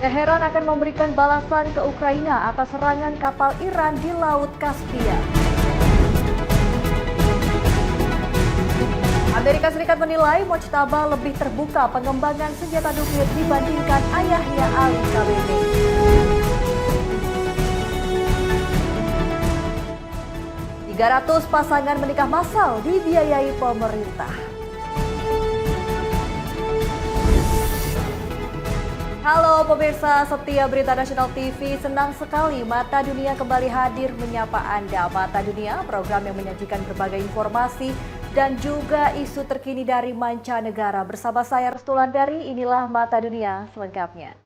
Teheran akan memberikan balasan ke Ukraina atas serangan kapal Iran di Laut Kaspia. Amerika Serikat menilai Mojtaba lebih terbuka pengembangan senjata nuklir dibandingkan ayahnya Ali Khamenei. Ratus pasangan menikah massal dibiayai pemerintah. Halo pemirsa setia Berita Nasional TV, senang sekali Mata Dunia kembali hadir menyapa Anda. Mata Dunia, program yang menyajikan berbagai informasi dan juga isu terkini dari mancanegara. Bersama saya Restu Landari, inilah Mata Dunia selengkapnya.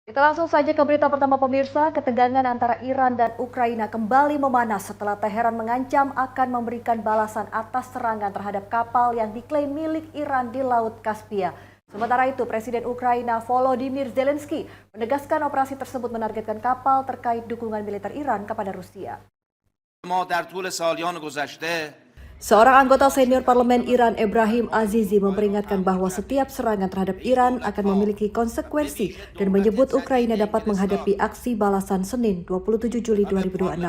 Kita langsung saja ke berita pertama pemirsa. Ketegangan antara Iran dan Ukraina kembali memanas setelah Teheran mengancam akan memberikan balasan atas serangan terhadap kapal yang diklaim milik Iran di Laut Kaspia. Sementara itu, Presiden Ukraina Volodymyr Zelensky menegaskan operasi tersebut menargetkan kapal terkait dukungan militer Iran kepada Rusia. Seorang anggota senior parlemen Iran, Ebrahim Azizi, memperingatkan bahwa setiap serangan terhadap Iran akan memiliki konsekuensi dan menyebut Ukraina dapat menghadapi aksi balasan Senin 27 Juli 2026.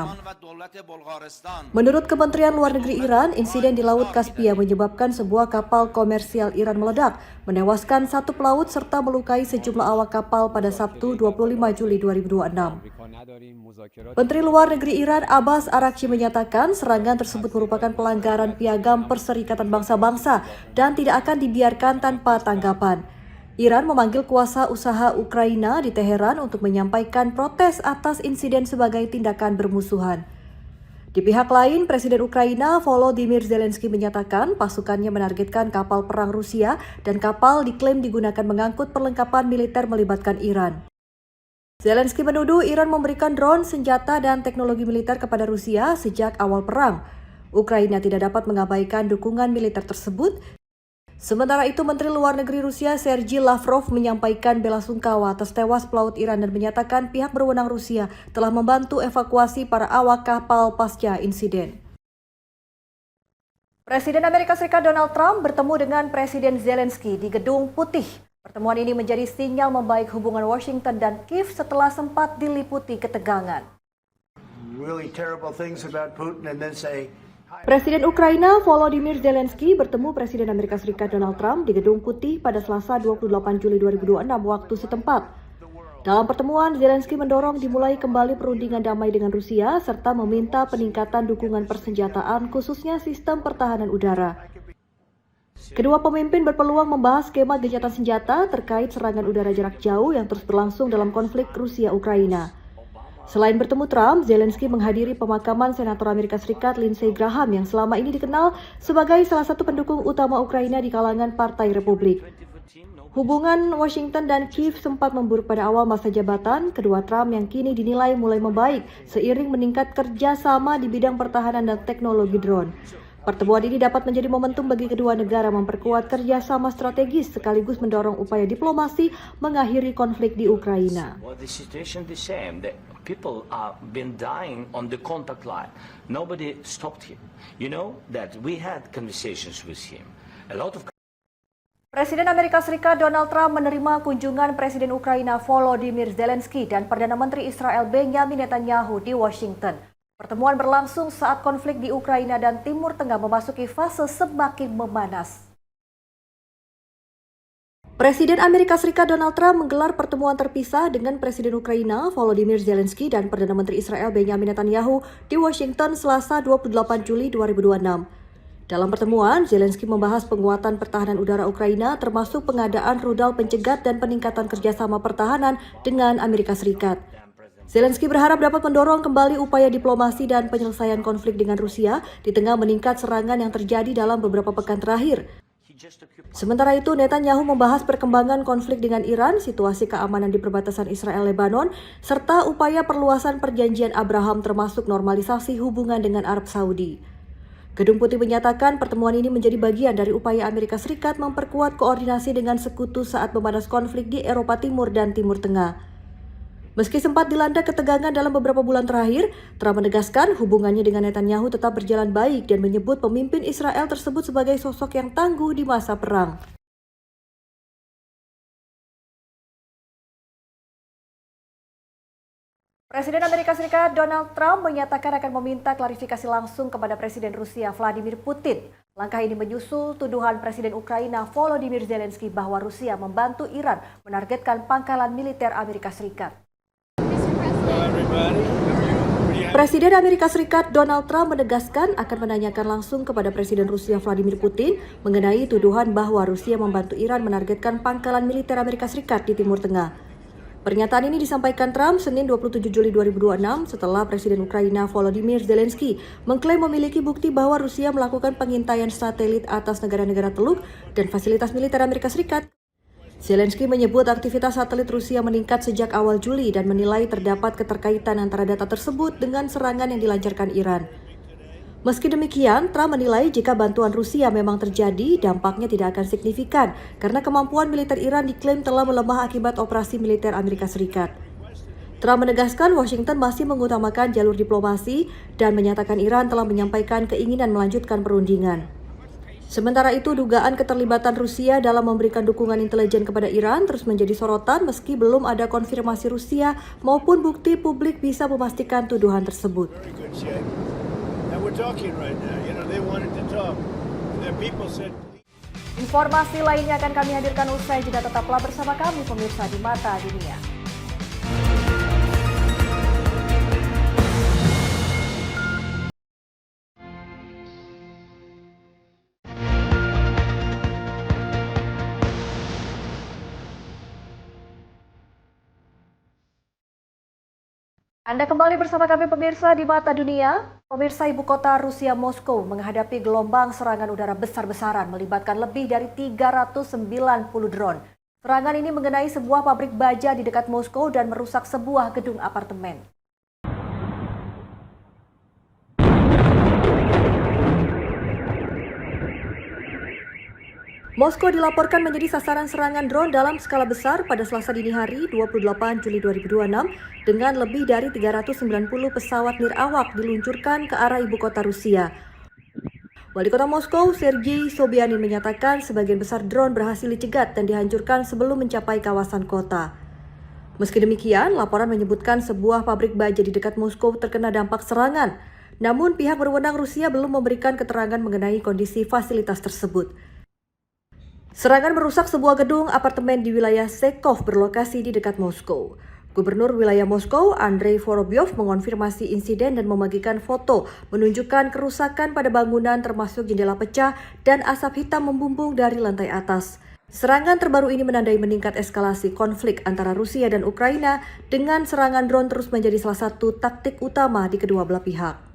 Menurut Kementerian Luar Negeri Iran, insiden di Laut Kaspia menyebabkan sebuah kapal komersial Iran meledak, menewaskan satu pelaut serta melukai sejumlah awak kapal pada Sabtu 25 Juli 2026. Menteri Luar Negeri Iran Abbas Araghchi menyatakan serangan tersebut merupakan pelanggaran piagam Perserikatan Bangsa-Bangsa dan tidak akan dibiarkan tanpa tanggapan. Iran memanggil kuasa usaha Ukraina di Teheran untuk menyampaikan protes atas insiden sebagai tindakan bermusuhan. Di pihak lain, Presiden Ukraina Volodymyr Zelensky menyatakan pasukannya menargetkan kapal perang Rusia dan kapal diklaim digunakan mengangkut perlengkapan militer melibatkan Iran. Zelensky menuduh Iran memberikan drone, senjata, dan teknologi militer kepada Rusia sejak awal perang. Ukraina tidak dapat mengabaikan dukungan militer tersebut. Sementara itu, Menteri Luar Negeri Rusia Sergei Lavrov menyampaikan belasungkawa atas tewas pelaut Iran dan menyatakan pihak berwenang Rusia telah membantu evakuasi para awak kapal pasca insiden. Presiden Amerika Serikat Donald Trump bertemu dengan Presiden Zelensky di Gedung Putih. Pertemuan ini menjadi sinyal membaik hubungan Washington dan Kiev setelah sempat diliputi ketegangan. Presiden Ukraina Volodymyr Zelensky bertemu Presiden Amerika Serikat Donald Trump di Gedung Putih pada Selasa 28 Juli 2026 waktu setempat. Dalam pertemuan, Zelensky mendorong dimulai kembali perundingan damai dengan Rusia serta meminta peningkatan dukungan persenjataan khususnya sistem pertahanan udara. Kedua pemimpin berpeluang membahas skema gencatan senjata terkait serangan udara jarak jauh yang terus berlangsung dalam konflik Rusia-Ukraina. Selain bertemu Trump, Zelensky menghadiri pemakaman Senator Amerika Serikat Lindsey Graham yang selama ini dikenal sebagai salah satu pendukung utama Ukraina di kalangan Partai Republik. Hubungan Washington dan Kiev sempat memburuk pada awal masa jabatan kedua Trump yang kini dinilai mulai membaik seiring meningkat kerjasama di bidang pertahanan dan teknologi drone. Pertemuan ini dapat menjadi momentum bagi kedua negara memperkuat kerjasama strategis sekaligus mendorong upaya diplomasi mengakhiri konflik di Ukraina. People have been dying on the contact line. Nobody stopped him. You know that we had conversations with him. A lot of Presiden Amerika Serikat Donald Trump menerima kunjungan Presiden Ukraina Volodymyr Zelensky dan Perdana Menteri Israel Benjamin Netanyahu di Washington. Pertemuan berlangsung saat konflik di Ukraina dan Timur Tengah memasuki fase semakin memanas. Presiden Amerika Serikat Donald Trump menggelar pertemuan terpisah dengan Presiden Ukraina Volodymyr Zelensky dan Perdana Menteri Israel Benjamin Netanyahu di Washington Selasa 28 Juli 2026. Dalam pertemuan, Zelensky membahas penguatan pertahanan udara Ukraina termasuk pengadaan rudal pencegat dan peningkatan kerjasama pertahanan dengan Amerika Serikat. Zelensky berharap dapat mendorong kembali upaya diplomasi dan penyelesaian konflik dengan Rusia di tengah meningkat serangan yang terjadi dalam beberapa pekan terakhir. Sementara itu, Netanyahu membahas perkembangan konflik dengan Iran, situasi keamanan di perbatasan Israel-Lebanon, serta upaya perluasan perjanjian Abraham termasuk normalisasi hubungan dengan Arab Saudi. Gedung Putih menyatakan pertemuan ini menjadi bagian dari upaya Amerika Serikat memperkuat koordinasi dengan sekutu saat memanas konflik di Eropa Timur dan Timur Tengah. Meski sempat dilanda ketegangan dalam beberapa bulan terakhir, Trump menegaskan hubungannya dengan Netanyahu tetap berjalan baik dan menyebut pemimpin Israel tersebut sebagai sosok yang tangguh di masa perang. Presiden Amerika Serikat Donald Trump menyatakan akan meminta klarifikasi langsung kepada Presiden Rusia Vladimir Putin. Langkah ini menyusul tuduhan Presiden Ukraina Volodymyr Zelensky bahwa Rusia membantu Iran menargetkan pangkalan militer Amerika Serikat. Presiden Amerika Serikat Donald Trump menegaskan akan menanyakan langsung kepada Presiden Rusia Vladimir Putin mengenai tuduhan bahwa Rusia membantu Iran menargetkan pangkalan militer Amerika Serikat di Timur Tengah. Pernyataan ini disampaikan Trump Senin 27 Juli 2026 setelah Presiden Ukraina Volodymyr Zelensky mengklaim memiliki bukti bahwa Rusia melakukan pengintaian satelit atas negara-negara Teluk dan fasilitas militer Amerika Serikat. Zelensky menyebut aktivitas satelit Rusia meningkat sejak awal Juli dan menilai terdapat keterkaitan antara data tersebut dengan serangan yang dilancarkan Iran. Meski demikian, Trump menilai jika bantuan Rusia memang terjadi, dampaknya tidak akan signifikan karena kemampuan militer Iran diklaim telah melemah akibat operasi militer Amerika Serikat. Trump menegaskan Washington masih mengutamakan jalur diplomasi dan menyatakan Iran telah menyampaikan keinginan melanjutkan perundingan. Sementara itu, dugaan keterlibatan Rusia dalam memberikan dukungan intelijen kepada Iran terus menjadi sorotan meski belum ada konfirmasi Rusia maupun bukti publik bisa memastikan tuduhan tersebut. Informasi lainnya akan kami hadirkan usai jeda, tetaplah bersama kami pemirsa di Mata Dunia. Anda kembali bersama kami pemirsa di Mata Dunia. Pemirsa, ibu kota Rusia Moskow menghadapi gelombang serangan udara besar-besaran melibatkan lebih dari 390 drone. Serangan ini mengenai sebuah pabrik baja di dekat Moskow dan merusak sebuah gedung apartemen. Moskow dilaporkan menjadi sasaran serangan drone dalam skala besar pada Selasa dini hari 28 Juli 2026 dengan lebih dari 390 pesawat nirawak diluncurkan ke arah ibu kota Rusia. Wali kota Moskow, Sergei Sobyanin menyatakan sebagian besar drone berhasil dicegat dan dihancurkan sebelum mencapai kawasan kota. Meski demikian, laporan menyebutkan sebuah pabrik baja di dekat Moskow terkena dampak serangan. Namun pihak berwenang Rusia belum memberikan keterangan mengenai kondisi fasilitas tersebut. Serangan merusak sebuah gedung apartemen di wilayah Sekov berlokasi di dekat Moskow. Gubernur wilayah Moskow, Andrei Vorobyov, mengonfirmasi insiden dan membagikan foto menunjukkan kerusakan pada bangunan termasuk jendela pecah dan asap hitam membumbung dari lantai atas. Serangan terbaru ini menandai meningkat eskalasi konflik antara Rusia dan Ukraina dengan serangan drone terus menjadi salah satu taktik utama di kedua belah pihak.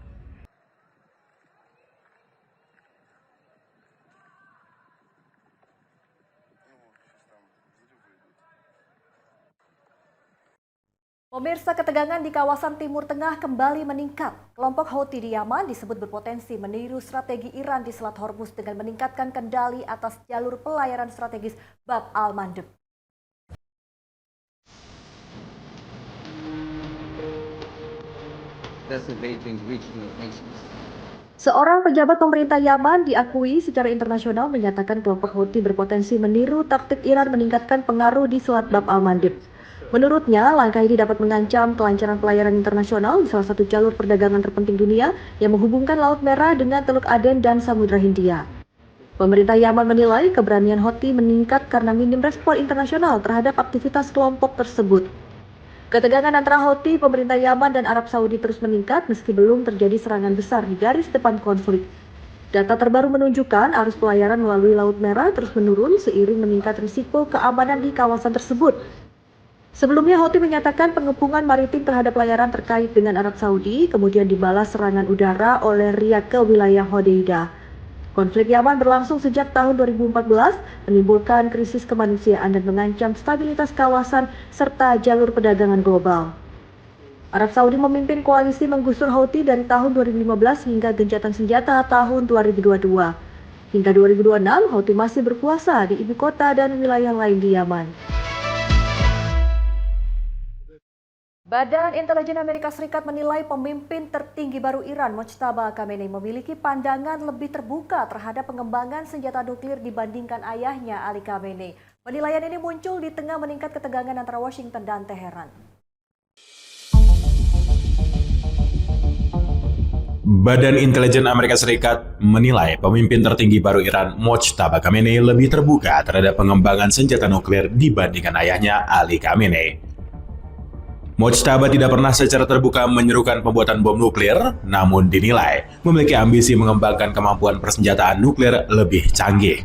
Pemirsa, ketegangan di kawasan Timur Tengah kembali meningkat. Kelompok Houthi di Yaman disebut berpotensi meniru strategi Iran di Selat Hormuz dengan meningkatkan kendali atas jalur pelayaran strategis Bab al-Mandeb. Seorang pejabat pemerintah Yaman diakui secara internasional menyatakan kelompok Houthi berpotensi meniru taktik Iran meningkatkan pengaruh di Selat Bab al-Mandeb. Menurutnya, langkah ini dapat mengancam kelancaran pelayaran internasional di salah satu jalur perdagangan terpenting dunia yang menghubungkan Laut Merah dengan Teluk Aden dan Samudra Hindia. Pemerintah Yaman menilai keberanian Houthi meningkat karena minim respon internasional terhadap aktivitas kelompok tersebut. Ketegangan antara Houthi, pemerintah Yaman, dan Arab Saudi terus meningkat meski belum terjadi serangan besar di garis depan konflik. Data terbaru menunjukkan arus pelayaran melalui Laut Merah terus menurun seiring meningkat risiko keamanan di kawasan tersebut. Sebelumnya, Houthi menyatakan pengepungan maritim terhadap pelayaran terkait dengan Arab Saudi, kemudian dibalas serangan udara oleh Riyadh ke wilayah Hodeidah. Konflik Yaman berlangsung sejak tahun 2014, menimbulkan krisis kemanusiaan dan mengancam stabilitas kawasan serta jalur perdagangan global. Arab Saudi memimpin koalisi menggusur Houthi dari tahun 2015 hingga gencatan senjata tahun 2022. Hingga 2026, Houthi masih berkuasa di ibu kota dan wilayah lain di Yaman. Badan Intelijen Amerika Serikat menilai pemimpin tertinggi baru Iran, Mojtaba Khamenei, memiliki pandangan lebih terbuka terhadap pengembangan senjata nuklir dibandingkan ayahnya, Ali Khamenei. Penilaian ini muncul di tengah meningkat ketegangan antara Washington dan Teheran. Badan Intelijen Amerika Serikat menilai pemimpin tertinggi baru Iran, Mojtaba Khamenei, lebih terbuka terhadap pengembangan senjata nuklir dibandingkan ayahnya, Ali Khamenei. Mojtaba tidak pernah secara terbuka menyerukan pembuatan bom nuklir, namun dinilai memiliki ambisi mengembangkan kemampuan persenjataan nuklir lebih canggih.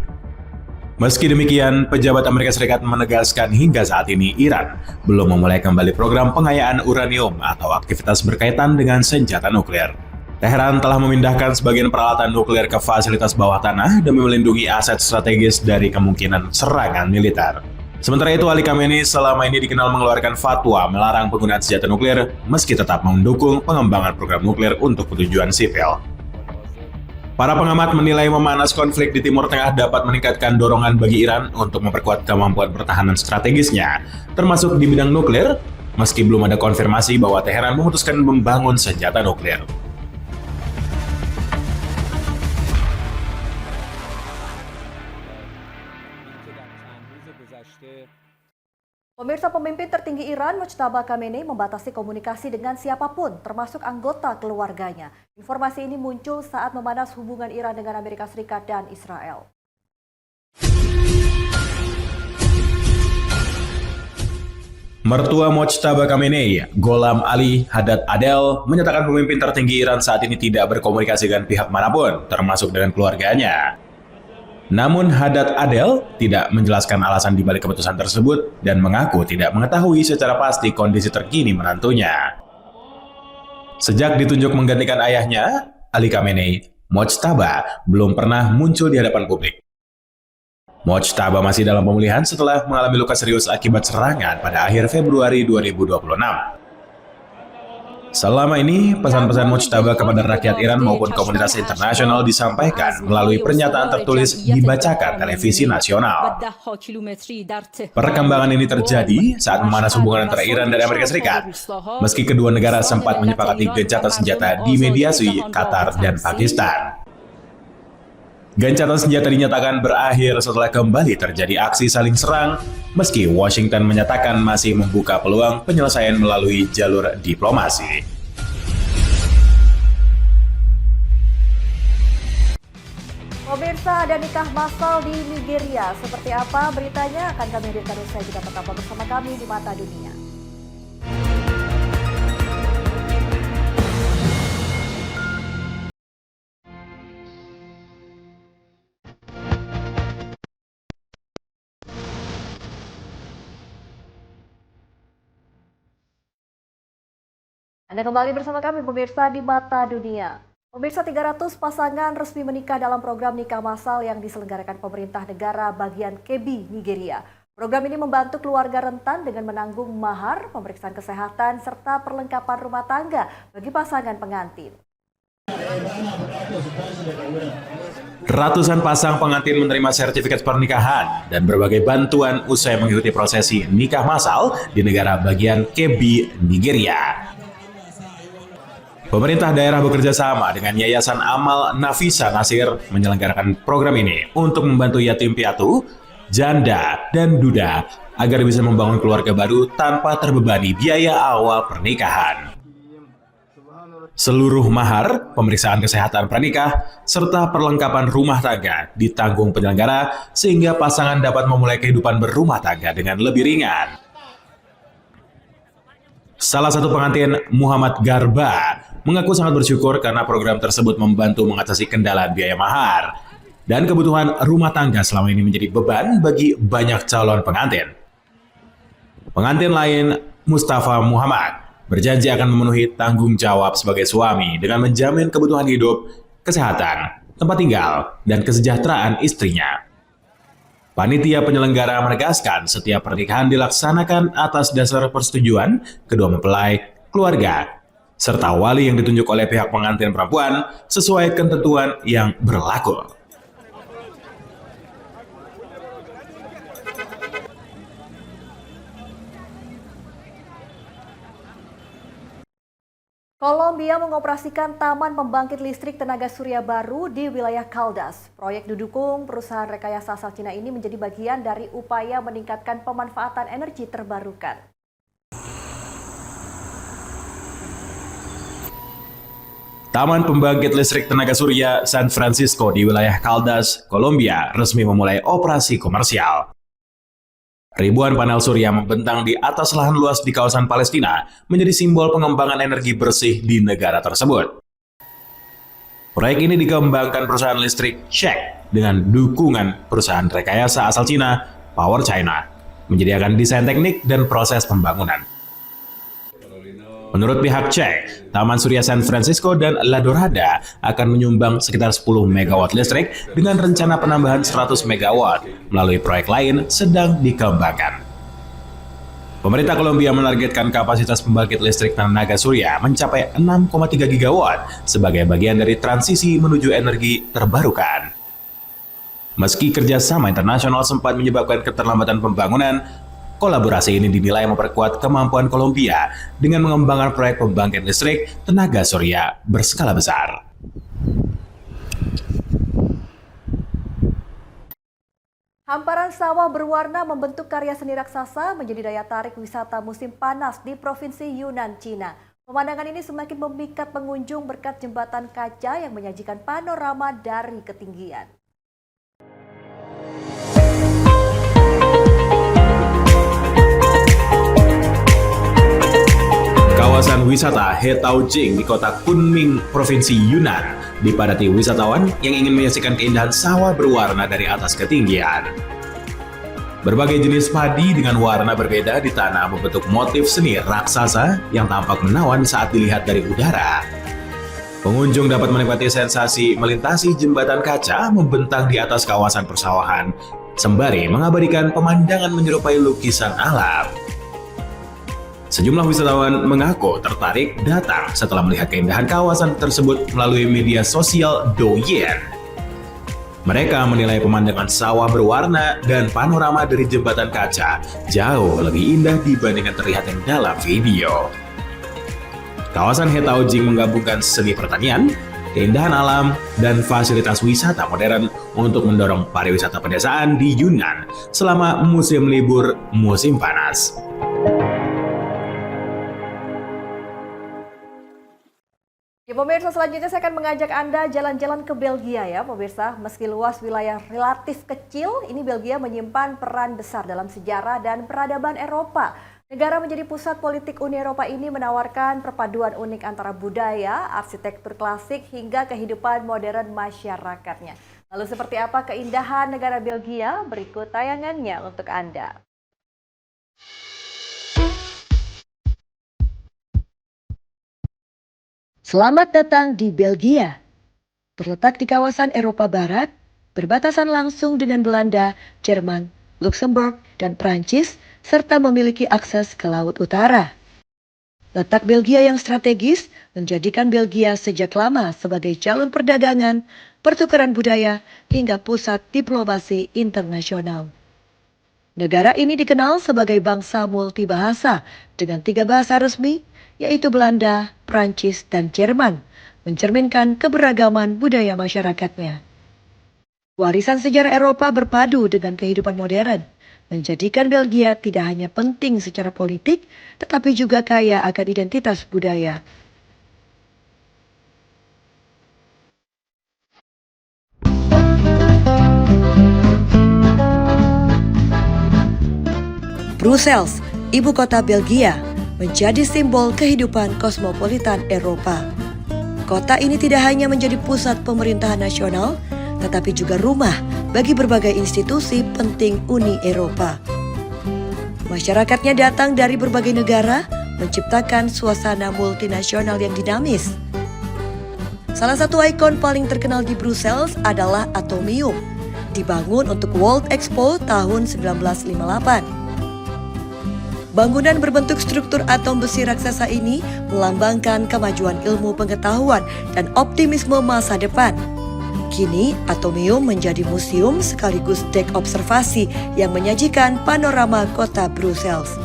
Meski demikian, pejabat Amerika Serikat menegaskan hingga saat ini Iran belum memulai kembali program pengayaan uranium atau aktivitas berkaitan dengan senjata nuklir. Teheran telah memindahkan sebagian peralatan nuklir ke fasilitas bawah tanah demi melindungi aset strategis dari kemungkinan serangan militer. Sementara itu, Ali Khamenei selama ini dikenal mengeluarkan fatwa melarang penggunaan senjata nuklir meski tetap mendukung pengembangan program nuklir untuk tujuan sipil. Para pengamat menilai memanas konflik di Timur Tengah dapat meningkatkan dorongan bagi Iran untuk memperkuat kemampuan pertahanan strategisnya, termasuk di bidang nuklir, meski belum ada konfirmasi bahwa Teheran memutuskan membangun senjata nuklir. Pemirsa, pemimpin tertinggi Iran, Mojtaba Khamenei, membatasi komunikasi dengan siapapun, termasuk anggota keluarganya. Informasi ini muncul saat memanas hubungan Iran dengan Amerika Serikat dan Israel. Mertua Mojtaba Khamenei, Gholam Ali Haddad Adel, menyatakan pemimpin tertinggi Iran saat ini tidak berkomunikasi dengan pihak manapun, termasuk dengan keluarganya. Namun Haddad Adel tidak menjelaskan alasan dibalik keputusan tersebut dan mengaku tidak mengetahui secara pasti kondisi terkini menantunya. Sejak ditunjuk menggantikan ayahnya, Ali Khamenei, Mojtaba belum pernah muncul di hadapan publik. Mojtaba masih dalam pemulihan setelah mengalami luka serius akibat serangan pada akhir Februari 2026. Selama ini, pesan-pesan Mojtaba kepada rakyat Iran maupun komunitas internasional disampaikan melalui pernyataan tertulis dibacakan televisi nasional. Perkembangan ini terjadi saat memanas hubungan antara Iran dan Amerika Serikat, meski kedua negara sempat menyepakati gencatan senjata di mediasi Qatar dan Pakistan. Gencatan senjata dinyatakan berakhir setelah kembali terjadi aksi saling serang, meski Washington menyatakan masih membuka peluang penyelesaian melalui jalur diplomasi. Pemirsa, ada nikah massal di Nigeria. Seperti apa beritanya? Akan kami hadirkan usai jeda. Tetap bersama kami di Mata Dunia. Anda kembali bersama kami pemirsa di Mata Dunia. Pemirsa, 300 pasangan resmi menikah dalam program nikah massal yang diselenggarakan pemerintah negara bagian Kebbi, Nigeria. Program ini membantu keluarga rentan dengan menanggung mahar, pemeriksaan kesehatan, serta perlengkapan rumah tangga bagi pasangan pengantin. Ratusan pasang pengantin menerima sertifikat pernikahan dan berbagai bantuan usai mengikuti prosesi nikah massal di negara bagian Kebbi, Nigeria. Pemerintah daerah bekerja sama dengan Yayasan Amal Nafisa Nasir menyelenggarakan program ini untuk membantu yatim piatu, janda, dan duda agar bisa membangun keluarga baru tanpa terbebani biaya awal pernikahan. Seluruh mahar, pemeriksaan kesehatan pranikah, serta perlengkapan rumah tangga ditanggung penyelenggara sehingga pasangan dapat memulai kehidupan berumah tangga dengan lebih ringan. Salah satu pengantin, Muhammad Garba, mengaku sangat bersyukur karena program tersebut membantu mengatasi kendala biaya mahar dan kebutuhan rumah tangga selama ini menjadi beban bagi banyak calon pengantin. Pengantin lain, Mustafa Muhammad, berjanji akan memenuhi tanggung jawab sebagai suami dengan menjamin kebutuhan hidup, kesehatan, tempat tinggal, dan kesejahteraan istrinya. Panitia penyelenggara menegaskan setiap pernikahan dilaksanakan atas dasar persetujuan kedua mempelai, keluarga, serta wali yang ditunjuk oleh pihak pengantin perempuan sesuai ketentuan yang berlaku. Kolombia mengoperasikan taman pembangkit listrik tenaga surya baru di wilayah Caldas. Proyek didukung perusahaan rekayasa asal Cina ini menjadi bagian dari upaya meningkatkan pemanfaatan energi terbarukan. Taman pembangkit listrik tenaga surya San Francisco di wilayah Caldas, Kolombia resmi memulai operasi komersial. Ribuan panel surya membentang di atas lahan luas di kawasan Palestina menjadi simbol pengembangan energi bersih di negara tersebut. Proyek ini dikembangkan perusahaan listrik Czech dengan dukungan perusahaan rekayasa asal Cina, Power China, menyediakan desain teknik dan proses pembangunan. Menurut pihak Czech, Taman Surya San Francisco dan La Dorada akan menyumbang sekitar 10 MW listrik dengan rencana penambahan 100 MW melalui proyek lain sedang dikembangkan. Pemerintah Kolombia menargetkan kapasitas pembangkit listrik tenaga surya mencapai 6,3 GW sebagai bagian dari transisi menuju energi terbarukan. Meski kerjasama internasional sempat menyebabkan keterlambatan pembangunan, kolaborasi ini dinilai memperkuat kemampuan Kolombia dengan mengembangkan proyek pembangkit listrik tenaga surya berskala besar. Hamparan sawah berwarna membentuk karya seni raksasa menjadi daya tarik wisata musim panas di Provinsi Yunnan, Cina. Pemandangan ini semakin memikat pengunjung berkat jembatan kaca yang menyajikan panorama dari ketinggian. Kawasan wisata Hetaojing di kota Kunming, Provinsi Yunnan, dipadati wisatawan yang ingin menyaksikan keindahan sawah berwarna dari atas ketinggian. Berbagai jenis padi dengan warna berbeda ditanam membentuk motif seni raksasa yang tampak menawan saat dilihat dari udara. Pengunjung dapat menikmati sensasi melintasi jembatan kaca membentang di atas kawasan persawahan, sembari mengabadikan pemandangan menyerupai lukisan alam. Sejumlah wisatawan mengaku tertarik datang setelah melihat keindahan kawasan tersebut melalui media sosial Douyin. Mereka menilai pemandangan sawah berwarna dan panorama dari jembatan kaca jauh lebih indah dibandingkan terlihat yang dalam video. Kawasan Hetaojing menggabungkan seni pertanian, keindahan alam, dan fasilitas wisata modern untuk mendorong pariwisata pedesaan di Yunnan selama musim libur musim panas. Ya pemirsa, selanjutnya saya akan mengajak Anda jalan-jalan ke Belgia ya pemirsa. Meski luas wilayah relatif kecil, ini Belgia menyimpan peran besar dalam sejarah dan peradaban Eropa. Negara menjadi pusat politik Uni Eropa ini menawarkan perpaduan unik antara budaya, arsitektur klasik hingga kehidupan modern masyarakatnya. Lalu seperti apa keindahan negara Belgia? Berikut tayangannya untuk Anda. Selamat datang di Belgia. Terletak di kawasan Eropa Barat, berbatasan langsung dengan Belanda, Jerman, Luxembourg, dan Prancis, serta memiliki akses ke Laut Utara. Letak Belgia yang strategis menjadikan Belgia sejak lama sebagai jalur perdagangan, pertukaran budaya, hingga pusat diplomasi internasional. Negara ini dikenal sebagai bangsa multibahasa dengan 3 bahasa resmi, yaitu Belanda, Prancis, dan Jerman, mencerminkan keberagaman budaya masyarakatnya. Warisan sejarah Eropa berpadu dengan kehidupan modern, menjadikan Belgia tidak hanya penting secara politik, tetapi juga kaya akan identitas budaya. Brussels, ibu kota Belgia, menjadi simbol kehidupan kosmopolitan Eropa. Kota ini tidak hanya menjadi pusat pemerintahan nasional, tetapi juga rumah bagi berbagai institusi penting Uni Eropa. Masyarakatnya datang dari berbagai negara, menciptakan suasana multinasional yang dinamis. Salah satu ikon paling terkenal di Brussels adalah Atomium, dibangun untuk World Expo tahun 1958. Bangunan berbentuk struktur atom besi raksasa ini melambangkan kemajuan ilmu pengetahuan dan optimisme masa depan. Kini, Atomium menjadi museum sekaligus dek observasi yang menyajikan panorama kota Brussels.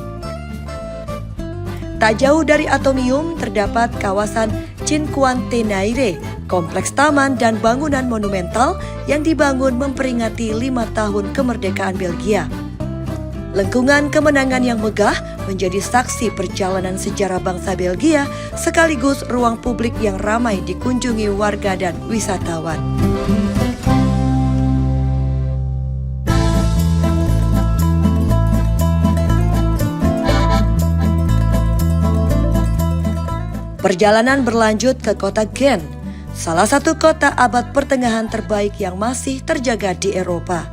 Tak jauh dari Atomium terdapat kawasan Cinquantenaire, kompleks taman dan bangunan monumental yang dibangun memperingati 5 tahun kemerdekaan Belgia. Lengkungan kemenangan yang megah menjadi saksi perjalanan sejarah bangsa Belgia sekaligus ruang publik yang ramai dikunjungi warga dan wisatawan. Perjalanan berlanjut ke kota Gent, salah satu kota abad pertengahan terbaik yang masih terjaga di Eropa.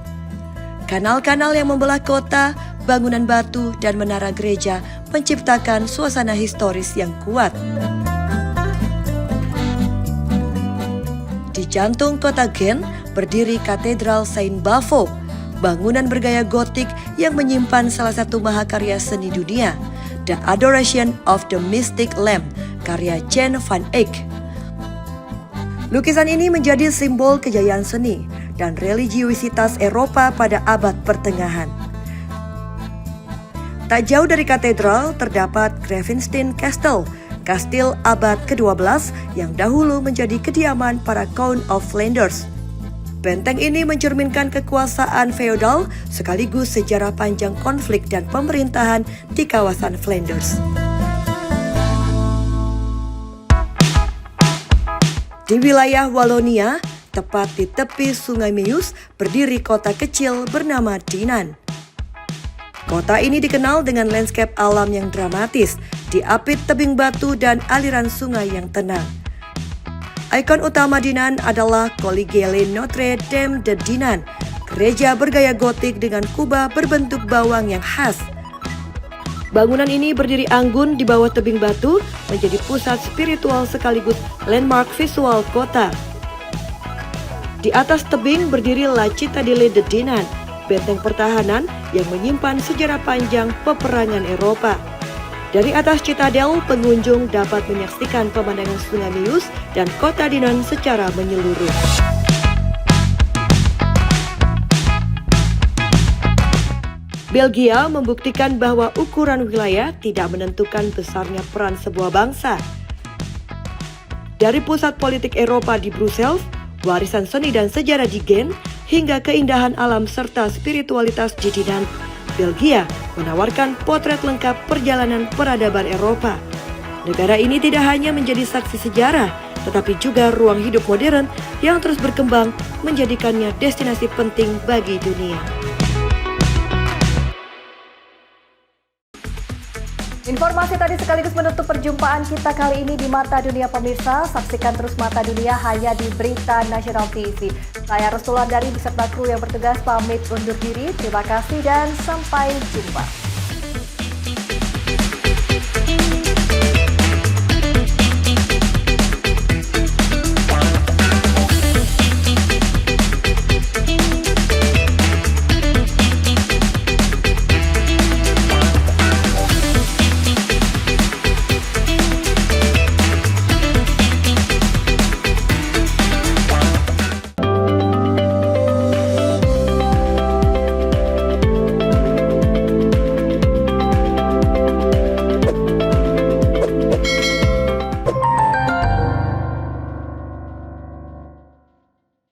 Kanal-kanal yang membelah kota, bangunan batu, dan menara gereja menciptakan suasana historis yang kuat. Di jantung kota Gent berdiri Katedral Saint Bavo, bangunan bergaya gotik yang menyimpan salah satu mahakarya seni dunia, The Adoration of the Mystic Lamb, karya Jan van Eyck. Lukisan ini menjadi simbol kejayaan seni dan religiusitas Eropa pada abad pertengahan. Tak jauh dari katedral terdapat Gravenstein Castle, kastil abad ke-12 yang dahulu menjadi kediaman para Count of Flanders. Benteng ini mencerminkan kekuasaan feodal sekaligus sejarah panjang konflik dan pemerintahan di kawasan Flanders. Di wilayah Wallonia, tepat di tepi Sungai Meuse, berdiri kota kecil bernama Dinan. Kota ini dikenal dengan landscape alam yang dramatis, diapit tebing batu dan aliran sungai yang tenang. Ikon utama Dinan adalah Collegiale Notre Dame de Dinan, gereja bergaya gotik dengan kubah berbentuk bawang yang khas. Bangunan ini berdiri anggun di bawah tebing batu, menjadi pusat spiritual sekaligus landmark visual kota. Di atas tebing berdiri La Cittadella de Dinan, benteng pertahanan yang menyimpan sejarah panjang peperangan Eropa. Dari atas Citadel, pengunjung dapat menyaksikan pemandangan Sungai Meuse dan kota Dinan secara menyeluruh. Belgia membuktikan bahwa ukuran wilayah tidak menentukan besarnya peran sebuah bangsa. Dari pusat politik Eropa di Brussels, warisan seni dan sejarah di Gent, hingga keindahan alam serta spiritualitas di Dinan, Belgia menawarkan potret lengkap perjalanan peradaban Eropa. Negara ini tidak hanya menjadi saksi sejarah, tetapi juga ruang hidup modern yang terus berkembang, menjadikannya destinasi penting bagi dunia. Informasi tadi sekaligus menutup perjumpaan kita kali ini di Mata Dunia pemirsa. Saksikan terus Mata Dunia hanya di Berita Nasional TV. Saya Rustula dari beserta kru yang bertugas pamit undur diri. Terima kasih dan sampai jumpa.